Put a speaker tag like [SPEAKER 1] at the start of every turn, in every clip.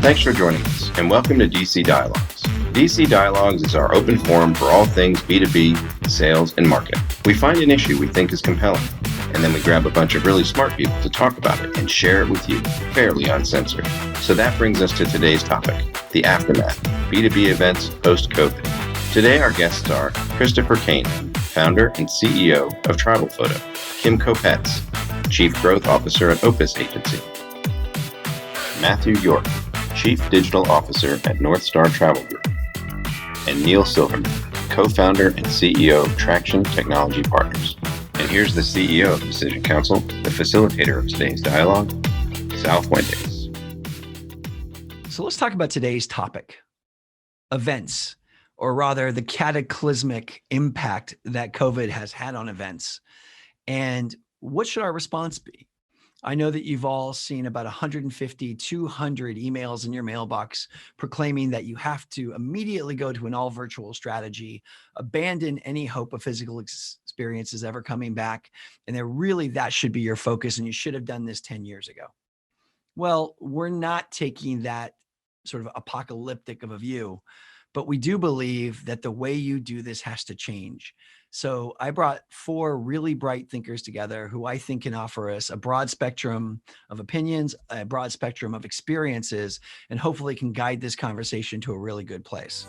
[SPEAKER 1] Thanks for joining us, and welcome to DC Dialogues. DC Dialogues is our open forum for all things B2B, sales, and marketing. We find an issue we think is compelling, and then we grab a bunch of really smart people to talk about it and share it with you, fairly uncensored. So that brings us to today's topic, the aftermath, B2B events post-COVID. Today our guests are Christopher Caen, founder and CEO of Travel Photo, Kim Kopetz, Chief Growth Officer at Opus Agency, Matthew Yorke, Chief Digital Officer at Northstar Travel Group, and Neil Silverman, co-founder and CEO of Traction Technology Partners. And here's the CEO of Decision Council, the facilitator of today's dialogue, Sal Fuentes.
[SPEAKER 2] So let's talk about today's topic, events, or rather the cataclysmic impact that COVID has had on events. And what should our response be? I know that you've all seen about 150, 200 emails in your mailbox proclaiming that you have to immediately go to an all virtual strategy, abandon any hope of physical experiences ever coming back. And that should be your focus. And you should have done this 10 years ago. Well, we're not taking that sort of apocalyptic of a view, but we do believe that the way you do this has to change. So I brought 4 really bright thinkers together who I think can offer us a broad spectrum of opinions, a broad spectrum of experiences, and hopefully can guide this conversation to a really good place.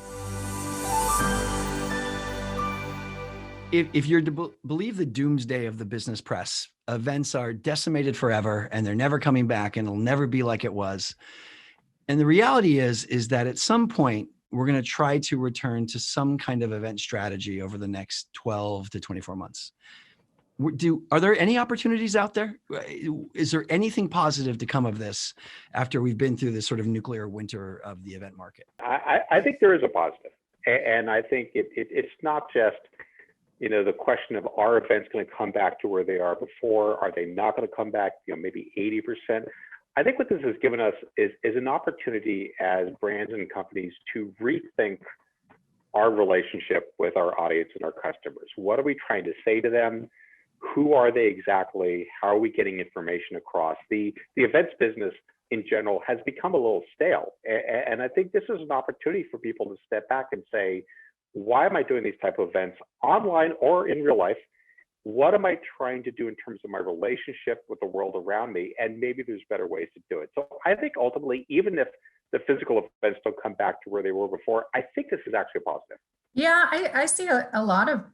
[SPEAKER 2] If you're to believe the doomsday of the business press, events are decimated forever and they're never coming back and it'll never be like it was. And the reality is that at some point, we're going to try to return to some kind of event strategy over the next 12 to 24 months. Are there any opportunities out there? Is there anything positive to come of this after we've been through this sort of nuclear winter of the event market?
[SPEAKER 3] I think there is a positive. And I think it's not just, the question of are events going to come back to where they are before? Are they not going to come back, maybe 80%? I think what this has given us is an opportunity as brands and companies to rethink our relationship with our audience and our customers. What are we trying to say to them? Who are they exactly? How are we getting information across? The events business in general has become a little stale. And I think this is an opportunity for people to step back and say, why am I doing these type of events online or in real life? What am I trying to do in terms of my relationship with the world around me? And maybe there's better ways to do it. So I think ultimately, even if the physical events don't come back to where they were before, I think this is actually positive.
[SPEAKER 4] Yeah, I see a lot of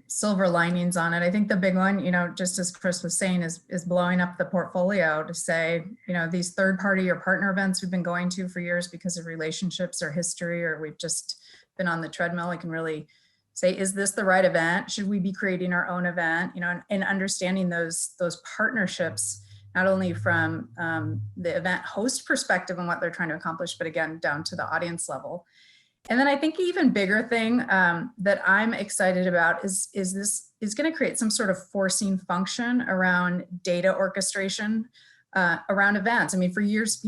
[SPEAKER 4] silver linings on it. I think the big one, just as Chris was saying, is blowing up the portfolio to say, these third party or partner events we've been going to for years because of relationships or history, or we've just been on the treadmill, we can really say, is this the right event? Should we be creating our own event? And understanding those partnerships, not only from the event host perspective and what they're trying to accomplish, but again, down to the audience level. And then I think the even bigger thing that I'm excited about is this is going to create some sort of forcing function around data orchestration around events. I mean, for years,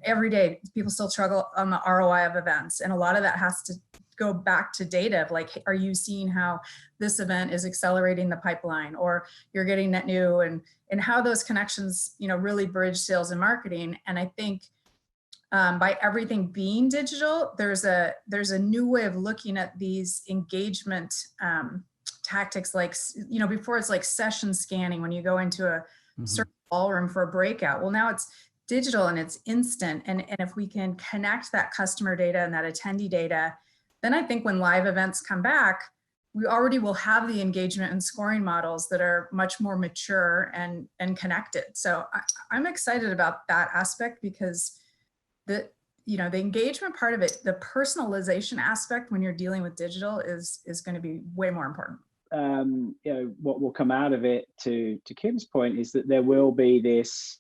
[SPEAKER 4] every day, people still struggle on the ROI of events. And a lot of that has to go back to data of like, are you seeing how this event is accelerating the pipeline, or you're getting net new, and how those connections, really bridge sales and marketing. And I think by everything being digital, there's a new way of looking at these engagement tactics. Like, before it's like session scanning when you go into a certain ballroom for a breakout. Well, now it's digital and it's instant. And if we can connect that customer data and that attendee data, then I think when live events come back, we already will have the engagement and scoring models that are much more mature and connected. So I'm excited about that aspect because the engagement part of it, the personalization aspect when you're dealing with digital is going to be way more important.
[SPEAKER 5] What will come out of it, to Kim's point, is that there will be this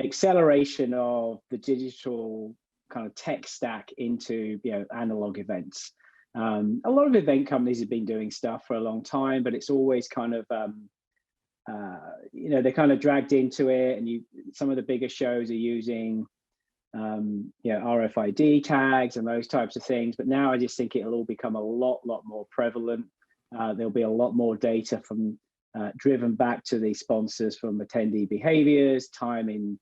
[SPEAKER 5] acceleration of the digital kind of tech stack into analog events. A lot of event companies have been doing stuff for a long time, but it's always kind of they're kind of dragged into it, and some of the bigger shows are using RFID tags and those types of things. But now I just think it'll all become a lot more prevalent. There'll be a lot more data driven back to the sponsors from attendee behaviors, time in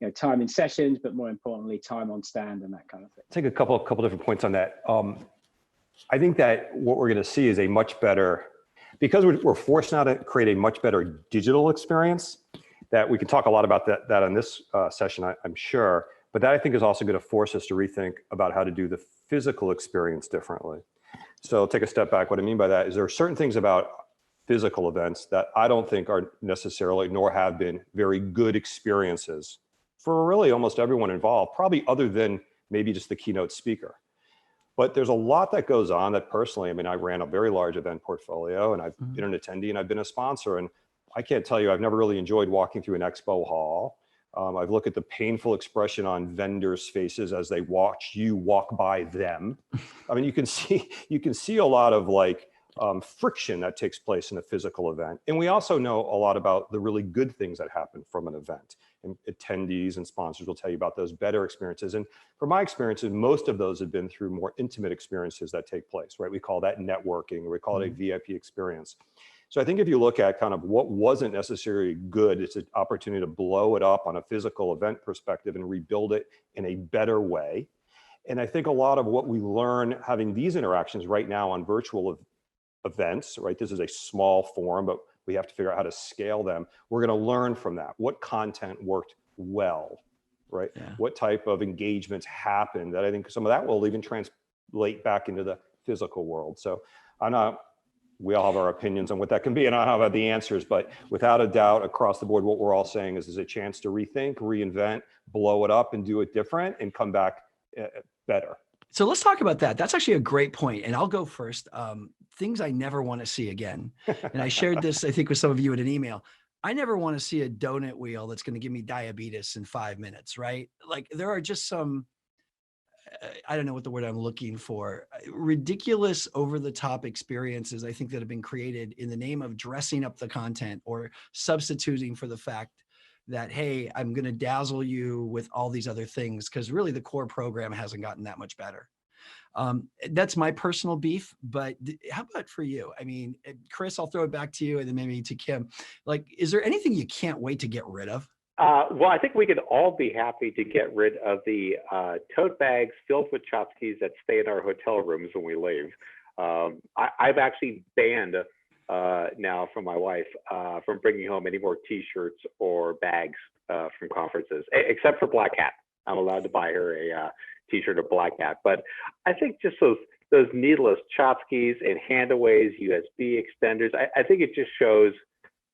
[SPEAKER 5] time in sessions, but more importantly, time on stand and that kind of thing.
[SPEAKER 6] Take a couple different points on that. I think that what we're going to see is a much better, because we're forced now to create a much better digital experience, that we can talk a lot about that on this session, I'm sure, but that I think is also going to force us to rethink about how to do the physical experience differently. So take a step back. What I mean by that is there are certain things about physical events that I don't think are necessarily, nor have been, very good experiences for really almost everyone involved, probably other than maybe just the keynote speaker. But there's a lot that goes on that personally, I mean, I ran a very large event portfolio and I've been an attendee and I've been a sponsor. And I can't tell you, I've never really enjoyed walking through an expo hall. I've looked at the painful expression on vendors' faces as they watch you walk by them. I mean, you can see a lot of like friction that takes place in a physical event. And we also know a lot about the really good things that happen from an event. And attendees and sponsors will tell you about those better experiences. And from my experiences, most of those have been through more intimate experiences that take place, right? We call that networking, or we call it a VIP experience. So I think if you look at kind of what wasn't necessarily good, it's an opportunity to blow it up on a physical event perspective and rebuild it in a better way. And I think a lot of what we learn having these interactions right now on virtual events, right? This is a small form, but we have to figure out how to scale them. We're going to learn from that. What content worked well, right? Yeah. What type of engagements happened that I think some of that will even translate back into the physical world. So we all have our opinions on what that can be, and I don't have the answers, but without a doubt, across the board, what we're all saying is there's a chance to rethink, reinvent, blow it up and do it different and come back better.
[SPEAKER 2] So let's talk about that. That's actually a great point. And I'll go first. Things I never want to see again. And I shared this, I think, with some of you in an email. I never want to see a donut wheel that's going to give me diabetes in 5 minutes, right? Like there are just some, I don't know what the word I'm looking for, ridiculous over-the-top experiences, I think, that have been created in the name of dressing up the content or substituting for the fact that, hey, I'm going to dazzle you with all these other things, because really the core program hasn't gotten that much better. That's my personal beef, but how about for you? I mean, Chris, I'll throw it back to you and then maybe to Kim. Like, is there anything you can't wait to get rid of?
[SPEAKER 3] Well, I think we could all be happy to get rid of the tote bags filled with tchotchkes that stay in our hotel rooms when we leave. I've actually banned now from my wife from bringing home any more T-shirts or bags from conferences, except for Black Hat. I'm allowed to buy her a T-shirt or Black Hat. But I think just those needless tchotchkes and handaways, USB extenders, I think it just shows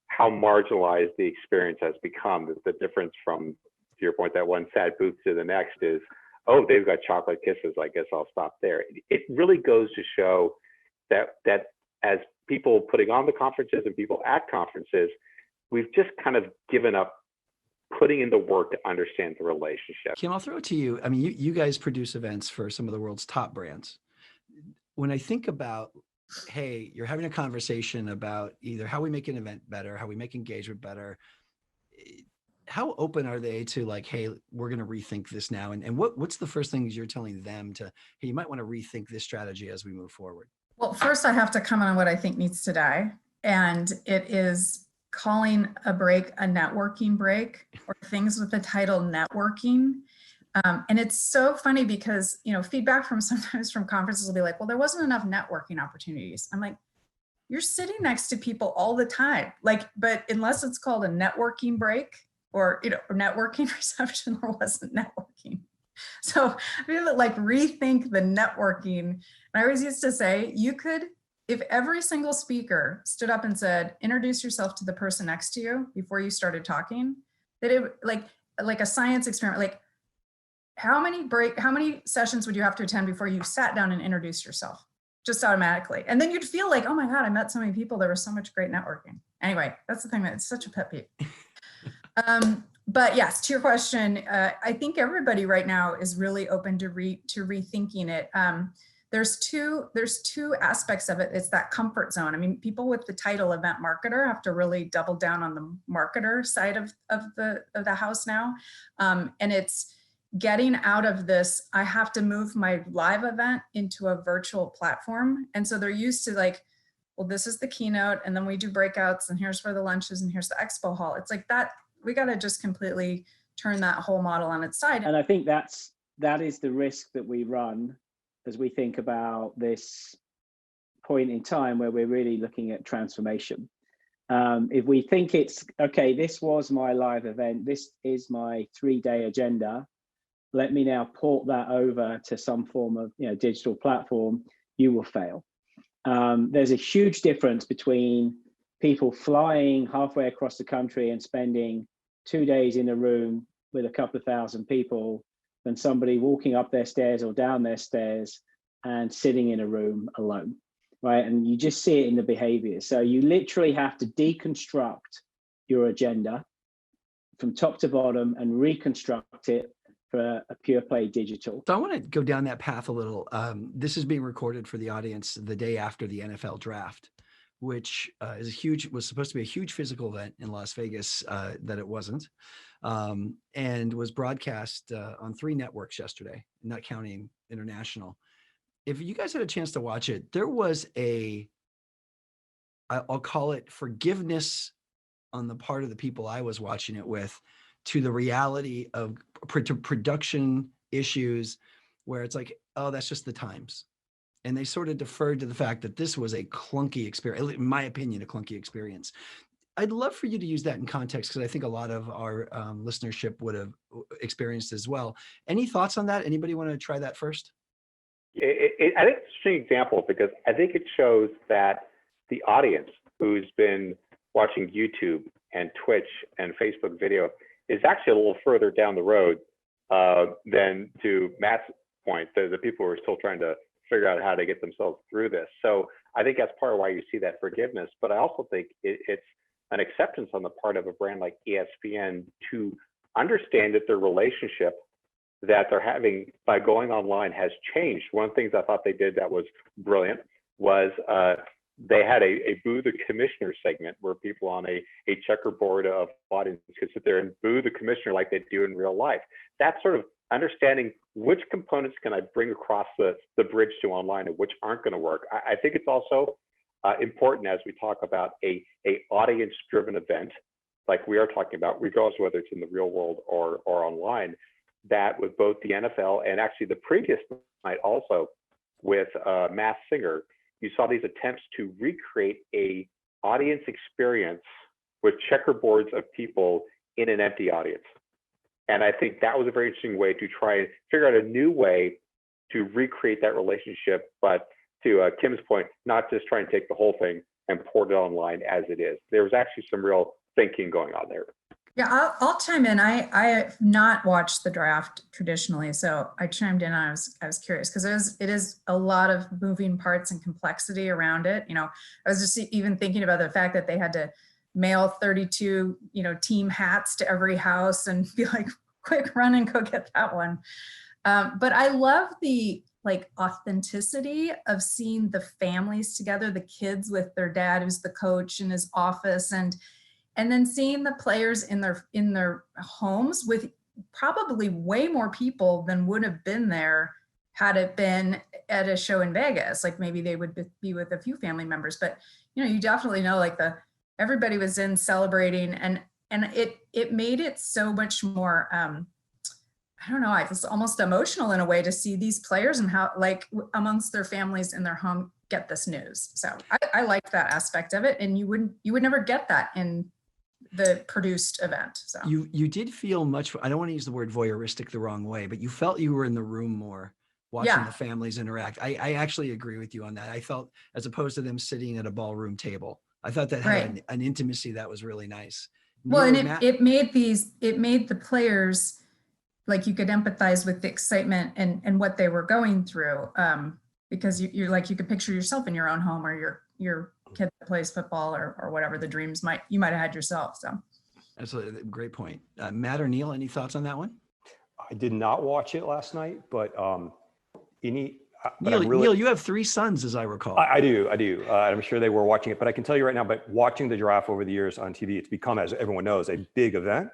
[SPEAKER 3] how marginalized the experience has become. The difference from, to your point, that one sad booth to the next is, oh, they've got chocolate kisses, I guess I'll stop there. It really goes to show that as people putting on the conferences and people at conferences, we've just kind of given up putting in the work to understand the relationship.
[SPEAKER 2] Kim, I'll throw it to you. I mean, you guys produce events for some of the world's top brands. When I think about, hey, you're having a conversation about either how we make an event better, how we make engagement better, how open are they to like, hey, we're going to rethink this now? And what's the first things you're telling them to, hey, you might want to rethink this strategy as we move forward?
[SPEAKER 4] Well, first I have to comment on what I think needs to die. And it is calling a break a networking break, or things with the title networking. And it's so funny because, feedback from sometimes from conferences will be like, well, there wasn't enough networking opportunities. I'm like, you're sitting next to people all the time. Like, but unless it's called a networking break or, networking reception, there wasn't networking. So I feel like rethink the networking. I always used to say, you could, if every single speaker stood up and said, introduce yourself to the person next to you before you started talking, that it like a science experiment, like how many sessions would you have to attend before you sat down and introduced yourself just automatically? And then you'd feel like, oh my God, I met so many people. There was so much great networking. Anyway, that's the thing, that it's such a pet peeve. But yes, to your question, I think everybody right now is really open to rethinking it. There's two aspects of it. It's that comfort zone. I mean, people with the title event marketer have to really double down on the marketer side of the house now. And it's getting out of this, I have to move my live event into a virtual platform. And so they're used to like, well, this is the keynote, and then we do breakouts, and here's where the lunch is, and here's the expo hall. It's like that, we got to just completely turn that whole model on its side.
[SPEAKER 5] And I think that is the risk that we run as we think about this point in time where we're really looking at transformation. If we think it's, okay, this was my live event, this is my 3-day agenda, let me now port that over to some form of digital platform, you will fail. There's a huge difference between people flying halfway across the country and spending 2 days in a room with a couple of thousand people than somebody walking up their stairs or down their stairs and sitting in a room alone, right? And you just see it in the behavior. So you literally have to deconstruct your agenda from top to bottom and reconstruct it for a pure play digital.
[SPEAKER 2] So I want to go down that path a little. This is being recorded for the audience the day after the NFL draft, which was supposed to be a huge physical event in Las Vegas, that it wasn't, and was broadcast on 3 networks yesterday, not counting international. If you guys had a chance to watch it, there was I'll call it forgiveness on the part of the people I was watching it with to the reality of production issues where it's like, oh, that's just the times. And they sort of deferred to the fact that this was a clunky experience, in my opinion, a clunky experience. I'd love for you to use that in context because I think a lot of our listenership would have experienced as well. Any thoughts on that? Anybody want to try that first?
[SPEAKER 3] I think it's an interesting example because I think it shows that the audience who's been watching YouTube and Twitch and Facebook video is actually a little further down the road than, to Matt's point, the people who are still trying to figure out how to get themselves through this. So I think that's part of why you see that forgiveness, but I also think it's an acceptance on the part of a brand like ESPN to understand that their relationship that they're having by going online has changed. One of the things I thought they did that was brilliant was they had a boo the commissioner segment where people on a checkerboard of audience could sit there and boo the commissioner like they do in real life. That's sort of understanding which components can I bring across the bridge to online and which aren't going to work. I think it's also important as we talk about a audience-driven event, like we are talking about, regardless of whether it's in the real world or online, that with both the NFL and actually the previous night also with Masked Singer, you saw these attempts to recreate a audience experience with checkerboards of people in an empty audience. And I think that was a very interesting way to try and figure out a new way to recreate that relationship, but to Kim's point, not just try and take the whole thing and port it online as it is. There was actually some real thinking going on there.
[SPEAKER 4] Yeah, I'll chime in. I have not watched the draft traditionally, so I chimed in. I was curious because it is a lot of moving parts and complexity around it. I was just even thinking about the fact that they had to mail 32 team hats to every house and be like, quick, run and go get that one. But I love the authenticity of seeing the families together, the kids with their dad who's the coach in his office, and then seeing the players in their homes with probably way more people than would have been there had it been at a show in Vegas. Like maybe they would be with a few family members, but you definitely know everybody was in celebrating, and it made it so much more I don't know, I was almost emotional in a way to see these players and how amongst their families in their home get this news. So I like that aspect of it, and you would never get that in the produced event. So
[SPEAKER 2] you did feel much, I don't want to use the word voyeuristic the wrong way, but you felt you were in the room more watching the families interact. I actually agree with you on that. I felt, as opposed to them sitting at a ballroom table, I thought that had an intimacy that was really nice.
[SPEAKER 4] Well, and it made the players, you could empathize with the excitement and what they were going through, because you could picture yourself in your own home, or your kid that plays football or whatever the dreams you might have had yourself. So
[SPEAKER 2] absolutely, great point. Matt or Neil, any thoughts on that one?
[SPEAKER 6] I did not watch it last night, but
[SPEAKER 2] Neil, you have 3 sons, as I recall.
[SPEAKER 6] I do. I'm sure they were watching it, but I can tell you right now, but watching the draft over the years on TV, it's become, as everyone knows, a big event.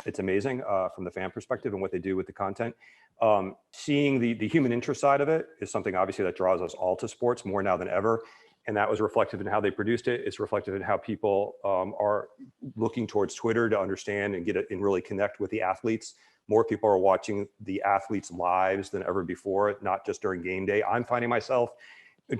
[SPEAKER 6] It's amazing from the fan perspective and what they do with the content. Seeing the human interest side of it is something obviously that draws us all to sports more now than ever. And that was reflective in how they produced it. It's reflective in how people are looking towards Twitter to understand and and really connect with the athletes. More people are watching the athletes' lives than ever before, not just during game day. I'm finding myself,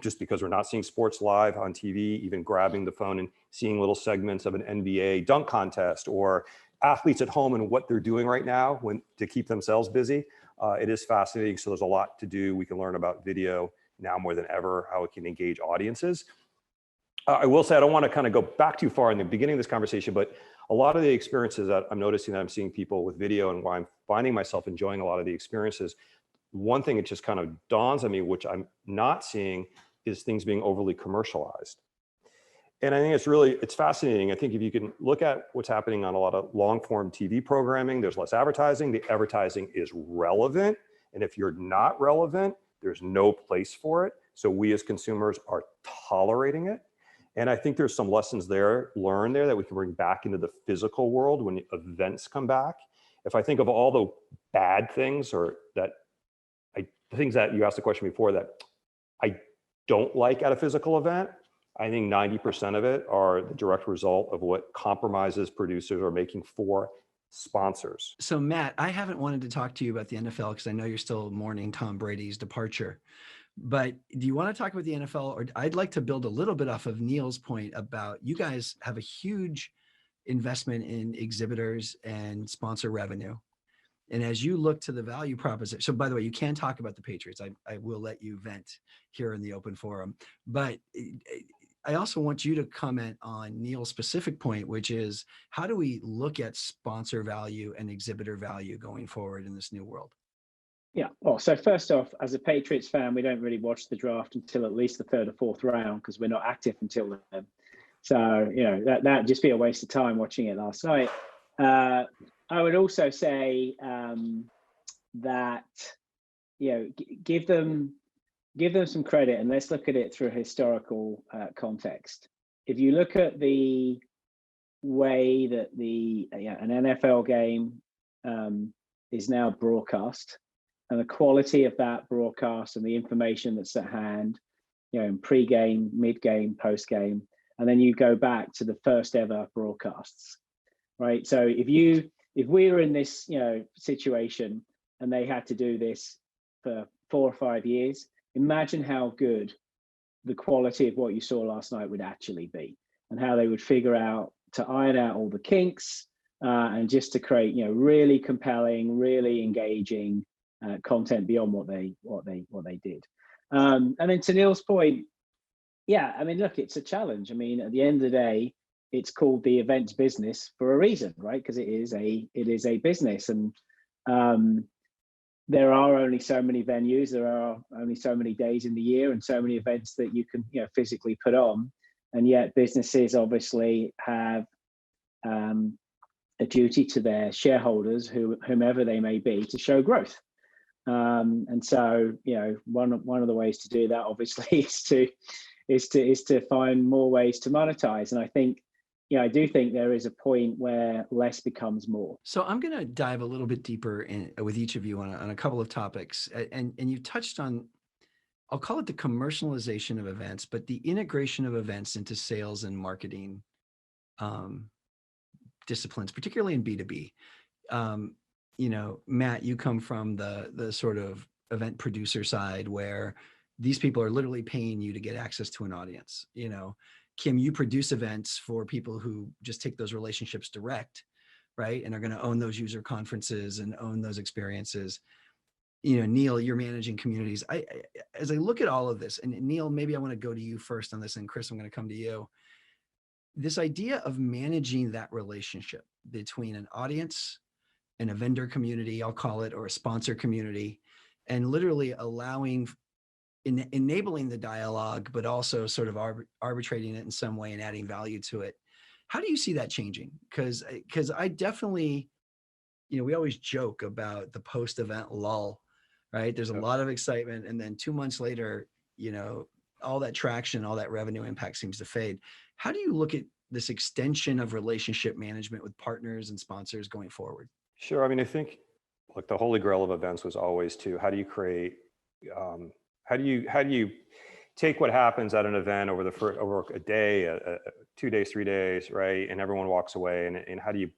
[SPEAKER 6] just because we're not seeing sports live on TV, even grabbing the phone and seeing little segments of an NBA dunk contest or athletes at home and what they're doing right now to keep themselves busy. It is fascinating. So there's a lot to do. We can learn about video now more than ever, how it can engage audiences. I will say, I don't want to kind of go back too far in the beginning of this conversation, but a lot of the experiences that I'm noticing that I'm seeing people with video, and why I'm finding myself enjoying a lot of the experiences, one thing it just kind of dawns on me, which I'm not seeing, is things being overly commercialized. And I think it's fascinating. I think if you can look at what's happening on a lot of long form TV programming, there's less advertising. The advertising is relevant. And if you're not relevant, there's no place for it. So we as consumers are tolerating it. And I think there's some lessons learned there that we can bring back into the physical world when events come back. If I think of all the bad things things that you asked the question before that I don't like at a physical event, I think 90% of it are the direct result of what compromises producers are making for sponsors.
[SPEAKER 2] So Matt, I haven't wanted to talk to you about the NFL because I know you're still mourning Tom Brady's departure. But do you want to talk about the NFL? Or I'd like to build a little bit off of Neil's point about you guys have a huge investment in exhibitors and sponsor revenue. And as you look to the value proposition, so by the way, you can talk about the Patriots. I will let you vent here in the open forum. But I also want you to comment on Neil's specific point, which is how do we look at sponsor value and exhibitor value going forward in this new world?
[SPEAKER 5] Yeah. Well, so first off, as a Patriots fan, we don't really watch the draft until at least the third or fourth round because we're not active until then. So, that'd just be a waste of time watching it last night. I would also say that, give them some credit, and let's look at it through a historical context. If you look at the way that an NFL game is now broadcast, and the quality of that broadcast and the information that's at hand, in pre-game, mid-game, post-game, and then you go back to the first ever broadcasts, right? So if we were in this, situation and they had to do this for 4 or 5 years, imagine how good the quality of what you saw last night would actually be, and how they would figure out to iron out all the kinks and just to create, really compelling, really engaging content beyond what they did. And then to Neil's point, look, it's a challenge. At the end of the day, it's called the events business for a reason, right? Because it is a business, and there are only so many venues, there are only so many days in the year, and so many events that you can physically put on, and yet businesses obviously have a duty to their shareholders, whomever they may be, to show growth. And so, one of the ways to do that, obviously, is to find more ways to monetize. And I think, I do think there is a point where less becomes more.
[SPEAKER 2] So I'm going to dive a little bit deeper in with each of you on a couple of topics, and you touched on, I'll call it the commercialization of events, but the integration of events into sales and marketing disciplines, particularly in B2B. Matt, you come from the sort of event producer side where these people are literally paying you to get access to an audience. Kim, you produce events for people who just take those relationships direct, right? And are going to own those user conferences and own those experiences. Neil, you're managing communities. As I look at all of this, and Neil, maybe I want to go to you first on this, and Chris, I'm going to come to you. This idea of managing that relationship between an audience and a vendor community, I'll call it, or a sponsor community, and literally enabling the dialogue, but also sort of arbitrating it in some way and adding value to it. How do you see that changing? Because I definitely, we always joke about the post-event lull, right? There's a lot of excitement, and then 2 months later, all that traction, all that revenue impact seems to fade. How do you look at this extension of relationship management with partners and sponsors going forward?
[SPEAKER 6] Sure. I think like the holy grail of events was always how do you create, how do you take what happens at an event over over a day, 2 days, 3 days, right? And everyone walks away, and how do you,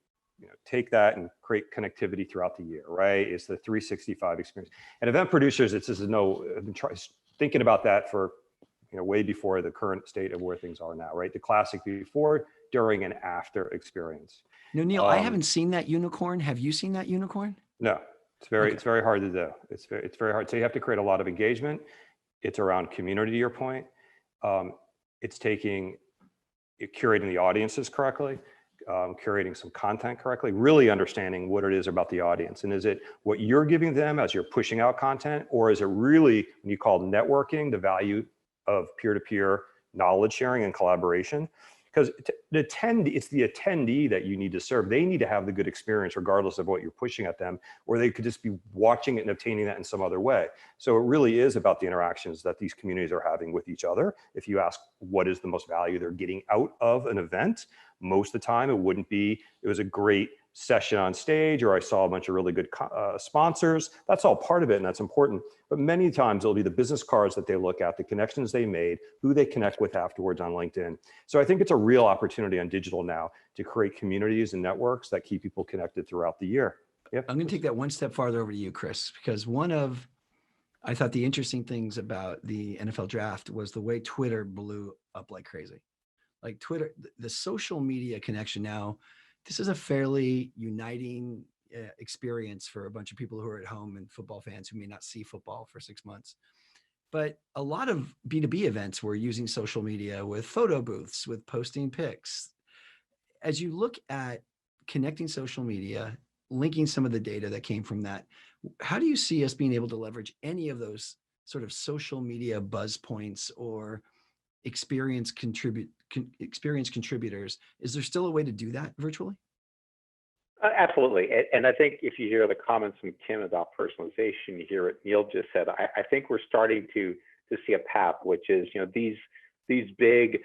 [SPEAKER 6] take that and create connectivity throughout the year, right? It's the 365 experience. And event producers, I've been thinking about that for, way before the current state of where things are now, right? The classic before, during, and after experience.
[SPEAKER 2] No, Neil, I haven't seen that unicorn. Have you seen that unicorn?
[SPEAKER 6] No, it's very hard to do. It's very hard. So you have to create a lot of engagement. It's around community, to your point. It's curating the audiences correctly, curating some content correctly, really understanding what it is about the audience. And is it what you're giving them as you're pushing out content, or is it really, when you call networking, the value of peer-to-peer knowledge sharing and collaboration? Because it's the attendee that you need to serve. They need to have the good experience regardless of what you're pushing at them, or they could just be watching it and obtaining that in some other way. So it really is about the interactions that these communities are having with each other. If you ask what is the most value they're getting out of an event, most of the time it was a great session on stage, or I saw a bunch of really good sponsors. That's all part of it, and that's important. But many times it'll be the business cards that they look at, the connections they made, who they connect with afterwards on LinkedIn. So I think it's a real opportunity on digital now to create communities and networks that keep people connected throughout the year. Yep.
[SPEAKER 2] I'm going to take that one step farther over to you, Chris, because I thought the interesting things about the NFL draft was the way Twitter blew up like crazy. Like Twitter, the social media connection now, this is a fairly uniting experience for a bunch of people who are at home and football fans who may not see football for 6 months. But a lot of B2B events were using social media with photo booths, with posting pics. As you look at connecting social media, linking some of the data that came from that, how do you see us being able to leverage any of those sort of social media buzz points or experience contributors? Is there still a way to do that virtually?
[SPEAKER 3] Absolutely. And I think if you hear the comments from Tim about personalization, you hear what Neil just said, I think we're starting to see a path, which is, these big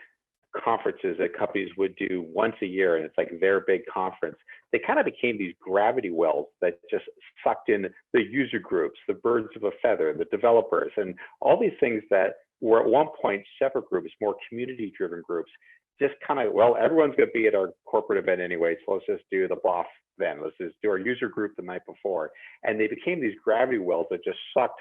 [SPEAKER 3] conferences that companies would do once a year, and it's like their big conference, they kind of became these gravity wells that just sucked in the user groups, the birds of a feather, the developers, and all these things that were at one point separate groups, more community-driven groups, just kind of, well, everyone's going to be at our corporate event anyway, so let's just do the BOF then. Let's just do our user group the night before. And they became these gravity wells that just sucked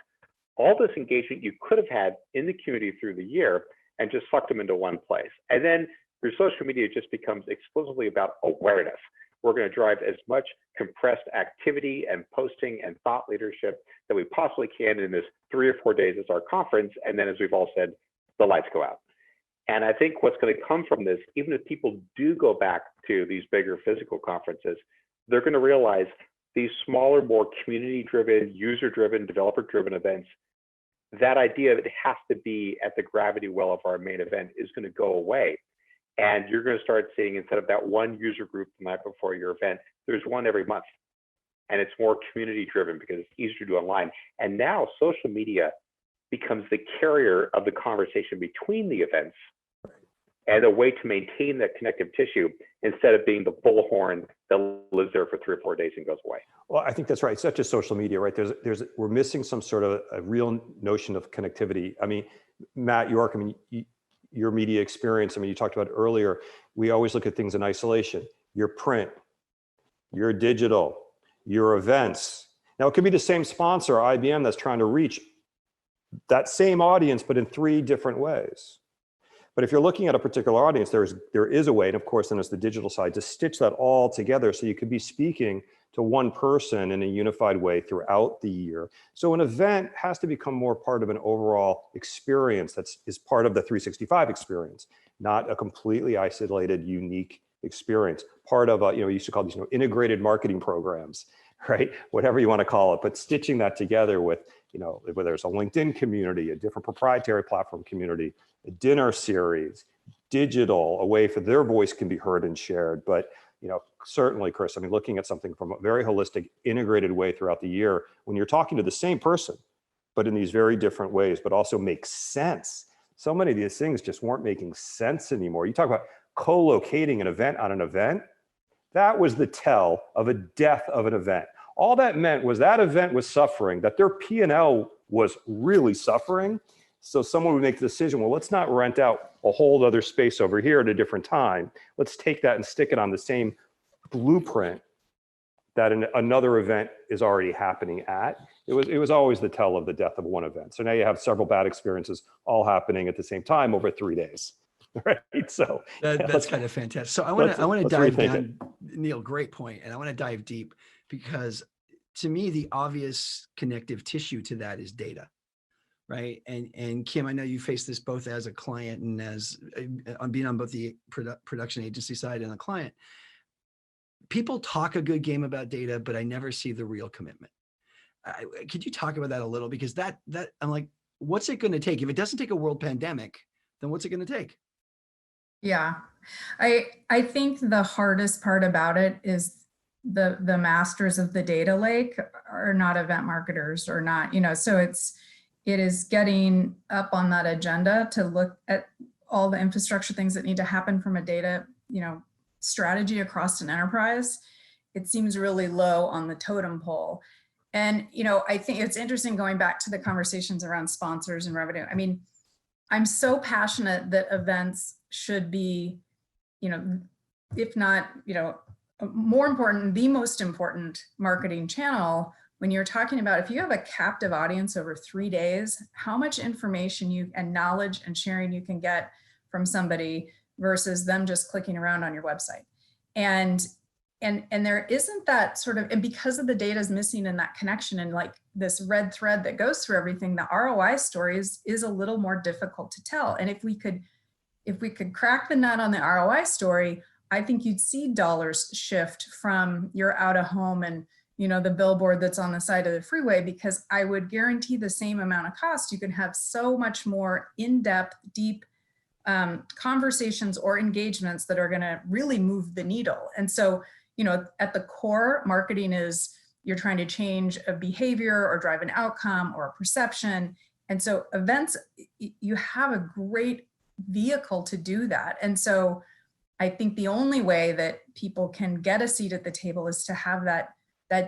[SPEAKER 3] all this engagement you could have had in the community through the year and just sucked them into one place. And then your social media just becomes exclusively about awareness. We're going to drive as much compressed activity and posting and thought leadership that we possibly can in this 3 or 4 days as our conference. And then, as we've all said, the lights go out. And I think what's going to come from this, even if people do go back to these bigger physical conferences, they're going to realize these smaller, more community-driven, user-driven, developer-driven events, that idea that it has to be at the gravity well of our main event is going to go away. And you're going to start seeing, instead of that one user group the night before your event, there's one every month. And it's more community-driven because it's easier to do online. And now social media becomes the carrier of the conversation between the events and a way to maintain that connective tissue instead of being the bullhorn that lives there for 3 or 4 days and goes away.
[SPEAKER 6] Well, I think that's right. It's not just social media, right? We're missing some sort of a real notion of connectivity. I mean, Matt, Yorke, your media experience, you talked about it earlier, we always look at things in isolation. Your print, your digital, your events. Now, it could be the same sponsor, IBM, that's trying to reach that same audience, but in 3 different ways. But if you're looking at a particular audience, there is a way, and of course, then there's the digital side, to stitch that all together so you could be speaking to one person in a unified way throughout the year. So an event has to become more part of an overall experience is part of the 365 experience, not a completely isolated, unique experience. Part of we used to call these integrated marketing programs, right? Whatever you want to call it, but stitching that together with, whether it's a LinkedIn community, a different proprietary platform community, a dinner series, digital, a way for their voice can be heard and shared. But certainly, Chris, looking at something from a very holistic, integrated way throughout the year, when you're talking to the same person, but in these very different ways, but also makes sense. So many of these things just weren't making sense anymore. You talk about co-locating an event on an event. That was the tell of a death of an event. All that meant was that event was suffering, that their P&L was really suffering, So someone would make the decision, well, let's not rent out a whole other space over here at a different time. Let's take that and stick it on the same blueprint that another event is already happening at. It was always the tell of the death of one event. So now you have several bad experiences all happening at the same time over 3 days, right? So
[SPEAKER 2] that's kind of fantastic. So I want to dive down, Neil, great point. And I want to dive deep because to me, the obvious connective tissue to that is data. Right. And Kim, I know you face this both as a client and as on being on both the production agency side and the client. People talk a good game about data, but I never see the real commitment. Could you talk about that a little? Because that I'm like, what's it going to take? If it doesn't take a world pandemic, then what's it going to take?
[SPEAKER 4] Yeah, I think the hardest part about it is the masters of the data lake are not event marketers or not, so it is getting up on that agenda to look at all the infrastructure things that need to happen from a data, strategy across an enterprise. It seems really low on the totem pole. And, I think it's interesting going back to the conversations around sponsors and revenue. I mean, I'm so passionate that events should be, if not, more important, the most important marketing channel. When you're talking about, if you have a captive audience over 3 days, how much information and knowledge and sharing you can get from somebody versus them just clicking around on your website. And there isn't that sort of, and because of the data is missing in that connection and like this red thread that goes through everything, the ROI story is a little more difficult to tell. And if we could crack the nut on the ROI story, I think you'd see dollars shift from your out of home and the billboard that's on the side of the freeway, because I would guarantee the same amount of cost, you can have so much more in-depth, deep conversations or engagements that are going to really move the needle. And so, at the core, marketing is you're trying to change a behavior or drive an outcome or a perception. And so events, you have a great vehicle to do that. And so I think the only way that people can get a seat at the table is to have that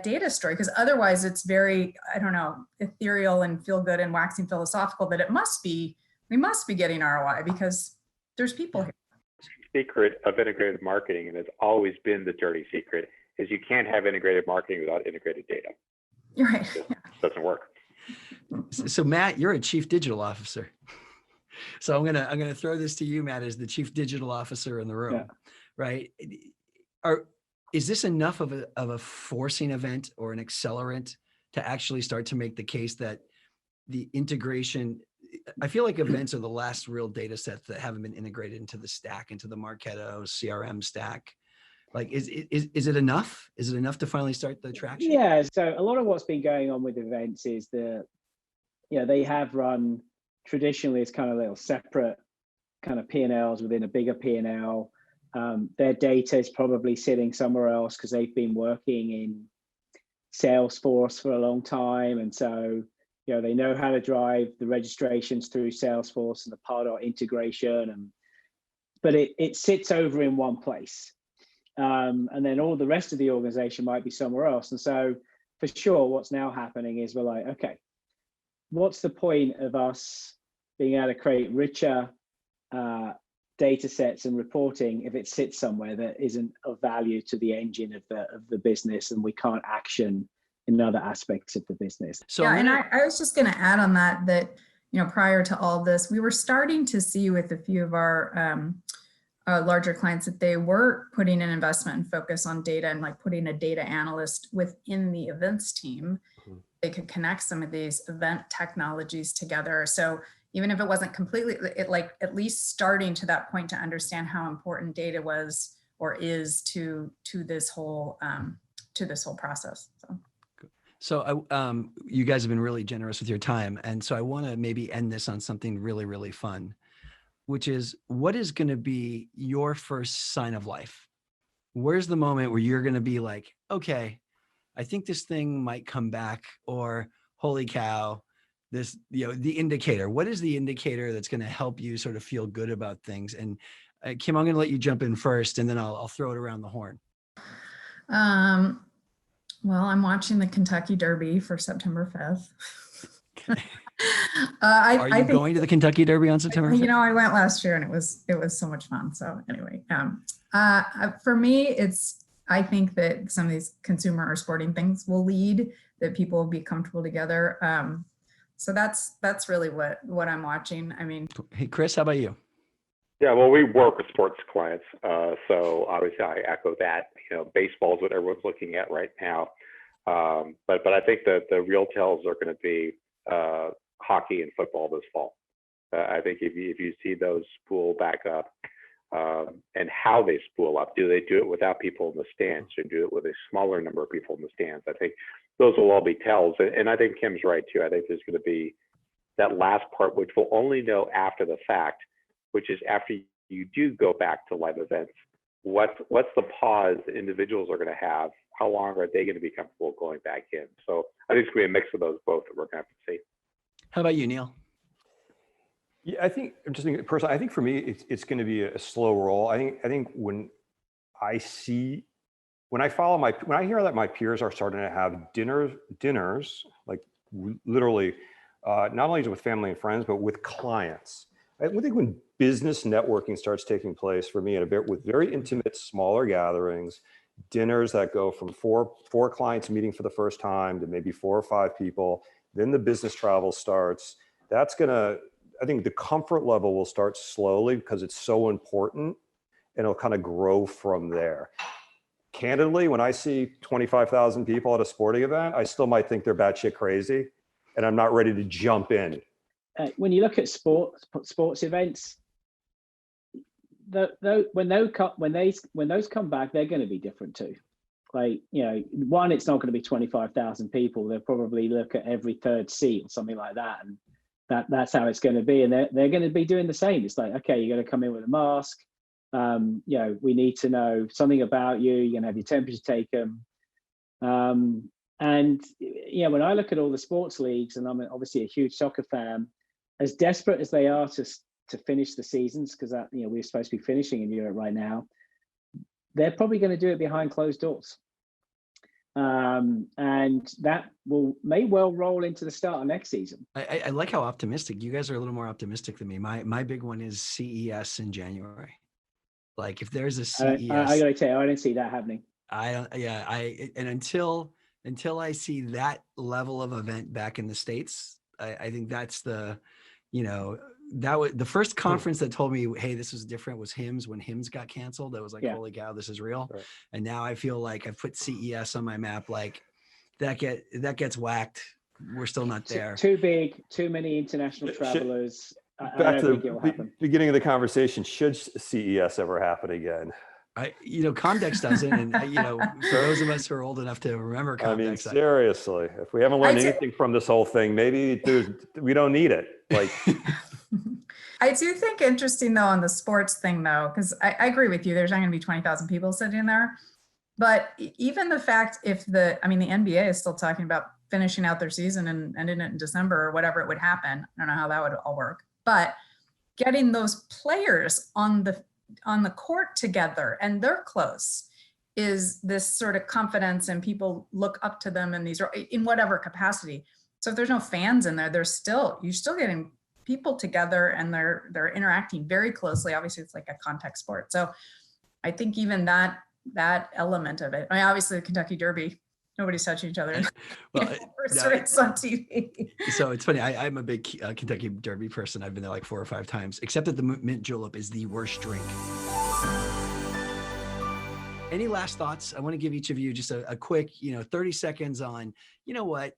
[SPEAKER 4] data story, because otherwise it's very, ethereal and feel good and waxing philosophical that we must be getting ROI because there's people here.
[SPEAKER 3] Secret of integrated marketing, and it's always been the dirty secret, is you can't have integrated marketing without integrated data.
[SPEAKER 4] You're right.
[SPEAKER 3] It doesn't work.
[SPEAKER 2] So Matt, you're a chief digital officer. So I'm gonna throw this to you, Matt, as the chief digital officer in the room, right? Is this enough of a forcing event or an accelerant to actually start to make the case that the integration? I feel like events are the last real data sets that haven't been integrated into the stack, into the Marketo CRM stack. Like, is it enough? Is it enough to finally start the traction?
[SPEAKER 5] Yeah. So a lot of what's been going on with events is they have run traditionally as kind of little separate kind of P&Ls within a bigger P&L. Their data is probably sitting somewhere else because they've been working in Salesforce for a long time. And so, they know how to drive the registrations through Salesforce and the Pardot integration. But it sits over in one place. And then all the rest of the organization might be somewhere else. And so for sure, what's now happening is we're like, okay, what's the point of us being able to create richer data sets and reporting if it sits somewhere that isn't of value to the engine of the business and we can't action in other aspects of the business?
[SPEAKER 4] So yeah, and I was just going to add on that prior to all this, we were starting to see with a few of our larger clients that they were putting an investment and focus on data and like putting a data analyst within the events team. They could connect some of these event technologies together. So even if it wasn't completely, at least starting to that point to understand how important data was or is to this whole process.
[SPEAKER 2] So you guys have been really generous with your time. And so I want to maybe end this on something really, really fun, which is, what is going to be your first sign of life? Where's the moment where you're going to be like, okay, I think this thing might come back, or holy cow, this, the indicator. What is the indicator that's going to help you sort of feel good about things? And Kim, I'm going to let you jump in first, and then I'll throw it around the horn.
[SPEAKER 4] Well, I'm watching the Kentucky Derby for September 5th.
[SPEAKER 2] Are you
[SPEAKER 4] I think,
[SPEAKER 2] going to the Kentucky Derby on September 5th?
[SPEAKER 4] I went last year and it was so much fun. So anyway, for me, I think that some of these consumer or sporting things will lead, that people will be comfortable together. So that's really what I'm watching. I mean,
[SPEAKER 2] Hey, Chris, how about you?
[SPEAKER 3] Yeah, well, we work with sports clients, so obviously I echo that. Baseball is what everyone's looking at right now, but I think that the real tells are going to be hockey and football this fall. I think if you see those spool back up, and how they spool up, do they do it without people in the stands, or do it with a smaller number of people in the stands? I think those will all be tells, and I think Kim's right too. I think there's going to be that last part, which we'll only know after the fact, which is after you do go back to live events. What's the pause individuals are going to have? How long are they going to be comfortable going back in? So I think it's going to be a mix of those both that we're going to have to see. How
[SPEAKER 2] about you, Neil?
[SPEAKER 6] Yeah, I think just personally, I think for me, it's going to be a slow roll. I think when I hear that my peers are starting to have dinners, like literally, not only with family and friends, but with clients. I think when business networking starts taking place for me with very intimate, smaller gatherings, dinners that go from four clients meeting for the first time to maybe 4 or 5 people, then the business travel starts. I think the comfort level will start slowly because it's so important, and it'll kind of grow from there. Candidly, when I see 25,000 people at a sporting event, I still might think they're batshit crazy, and I'm not ready to jump in.
[SPEAKER 5] When you look at sports events, when those come back, they're going to be different too. Like, one, it's not going to be 25,000 people. They'll probably look at every third seat or something like that, and that's how it's going to be. And they're going to be doing the same. It's like, okay, you're going to come in with a mask. We need to know something about you. You're going to have your temperature taken. And when I look at all the sports leagues, and I'm obviously a huge soccer fan, as desperate as they are to finish the seasons, because we're supposed to be finishing in Europe right now, they're probably going to do it behind closed doors. And that may well roll into the start of next season.
[SPEAKER 2] I like how optimistic you guys are. A little more optimistic than me. My big one is CES in January. Like, if there's a CES,
[SPEAKER 5] I gotta tell you, I don't see that happening.
[SPEAKER 2] Until I see that level of event back in the States, I think that's the first conference that told me, hey, this was different, was HIMSS. When HIMSS got canceled, I was like, holy cow, this is real. Right. And now I feel like I've put CES on my map. Like, that gets whacked. We're still not there.
[SPEAKER 5] Too big, too many international travelers.
[SPEAKER 6] Back to the beginning of the conversation, should CES ever happen again?
[SPEAKER 2] Comdex doesn't, and for those of us who are old enough to remember Comdex.
[SPEAKER 6] I mean, seriously, if we haven't learned anything from this whole thing, maybe we don't need it. Like,
[SPEAKER 4] I do think interesting though on the sports thing though, because I agree with you. There's not going to be 20,000 people sitting there, but even the fact the NBA is still talking about finishing out their season and ending it in December or whatever it would happen. I don't know how that would all work, but getting those players on the court together and they're close is this sort of confidence, and people look up to them in whatever capacity. So if there's no fans in there, you're still getting people together and they're interacting very closely. Obviously it's like a contact sport. So I think even that element of it, obviously the Kentucky Derby, nobody's touching each other. It's on TV.
[SPEAKER 2] So it's funny. I'm a big Kentucky Derby person. I've been there like 4 or 5 times, except that the mint julep is the worst drink. Any last thoughts? I want to give each of you just a quick, 30 seconds on, what,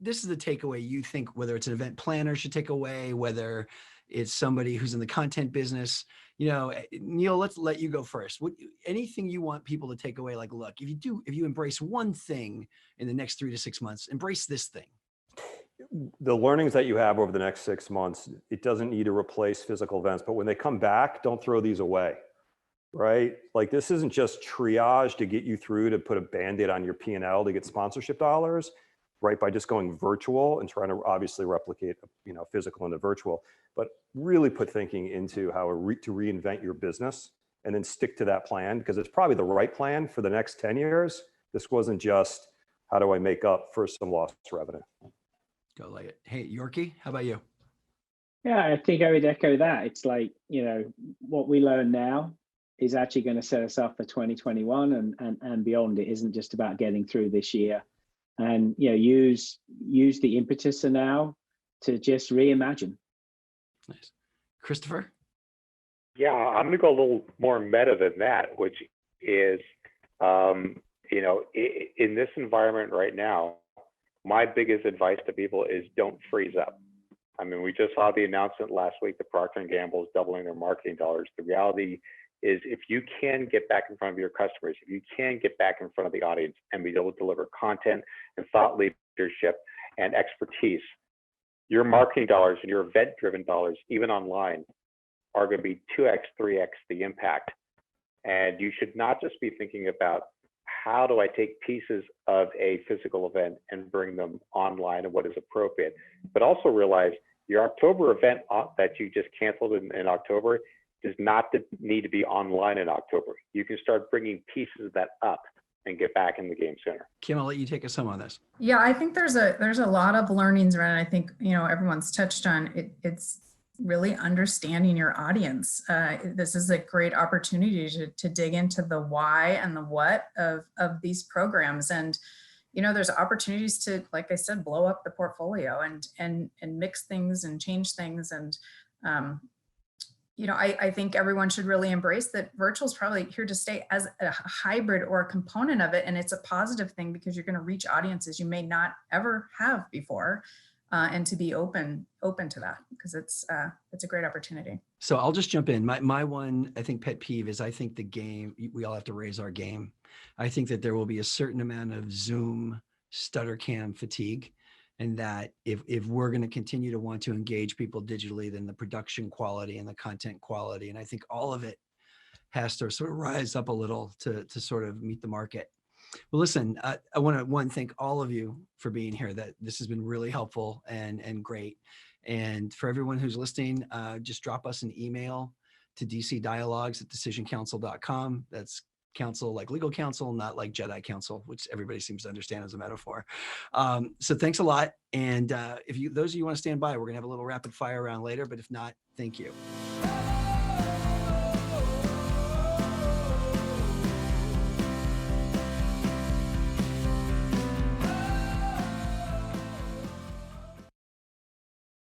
[SPEAKER 2] this is the takeaway you think, whether it's an event planner should take away, whether it's somebody who's in the content business. Neil, let's let you go first. Anything you want people to take away? Like, look, if you embrace one thing in the next 3 to 6 months, embrace this thing.
[SPEAKER 6] The learnings that you have over the next 6 months, it doesn't need to replace physical events, but when they come back, don't throw these away, right? Like, this isn't just triage to get you through to put a Band-Aid on your P&L to get sponsorship dollars, right? By just going virtual and trying to obviously replicate, physical into virtual, but really put thinking into how to reinvent your business and then stick to that plan, because it's probably the right plan for the next 10 years. This wasn't just, how do I make up for some lost revenue?
[SPEAKER 2] Go like it. Hey, Yorke, how about you?
[SPEAKER 5] Yeah, I think I would echo that. It's like, what we learn now is actually going to set us up for 2021 and beyond. It isn't just about getting through this year. And use the impetus now to just reimagine.
[SPEAKER 2] Nice. Christopher?
[SPEAKER 3] Yeah, I'm going to go a little more meta than that, which is, in this environment right now, my biggest advice to people is don't freeze up. I mean, we just saw the announcement last week that Procter & Gamble is doubling their marketing dollars. The reality is if you can get back in front of your customers, if you can get back in front of the audience and be able to deliver content and thought leadership and expertise, your marketing dollars and your event-driven dollars, even online, are going to be 2x, 3x the impact. And you should not just be thinking about how do I take pieces of a physical event and bring them online and what is appropriate, but also realize your October event that you just canceled in October does not need to be online in October. You can start bringing pieces of that up and get back in the game sooner.
[SPEAKER 2] Kim, I'll let you take us home on this.
[SPEAKER 4] Yeah, I think there's a lot of learnings around it. I think, everyone's touched on it. It's really understanding your audience. This is a great opportunity to dig into the why and the what of these programs. And, there's opportunities to, like I said, blow up the portfolio and mix things and change things. And, I think everyone should really embrace that virtual is probably here to stay as a hybrid or a component of it. And it's a positive thing because you're going to reach audiences you may not ever have before. And to be open to that, because it's a great opportunity.
[SPEAKER 2] So I'll just jump in. My one, I think, pet peeve is I think the game, we all have to raise our game. I think that there will be a certain amount of Zoom stutter cam fatigue, and that if we're going to continue to want to engage people digitally, then the production quality and the content quality, and I think all of it has to sort of rise up a little to sort of meet the market. Well, listen, I want to thank all of you for being here. That this has been really helpful and great. And for everyone who's listening, just drop us an email to dcdialogues@decisioncouncil.com. That's counsel like legal counsel, not like Jedi counsel, which everybody seems to understand as a metaphor. So thanks a lot. And those of you want to stand by, we're going to have a little rapid fire round later. But if not, thank you.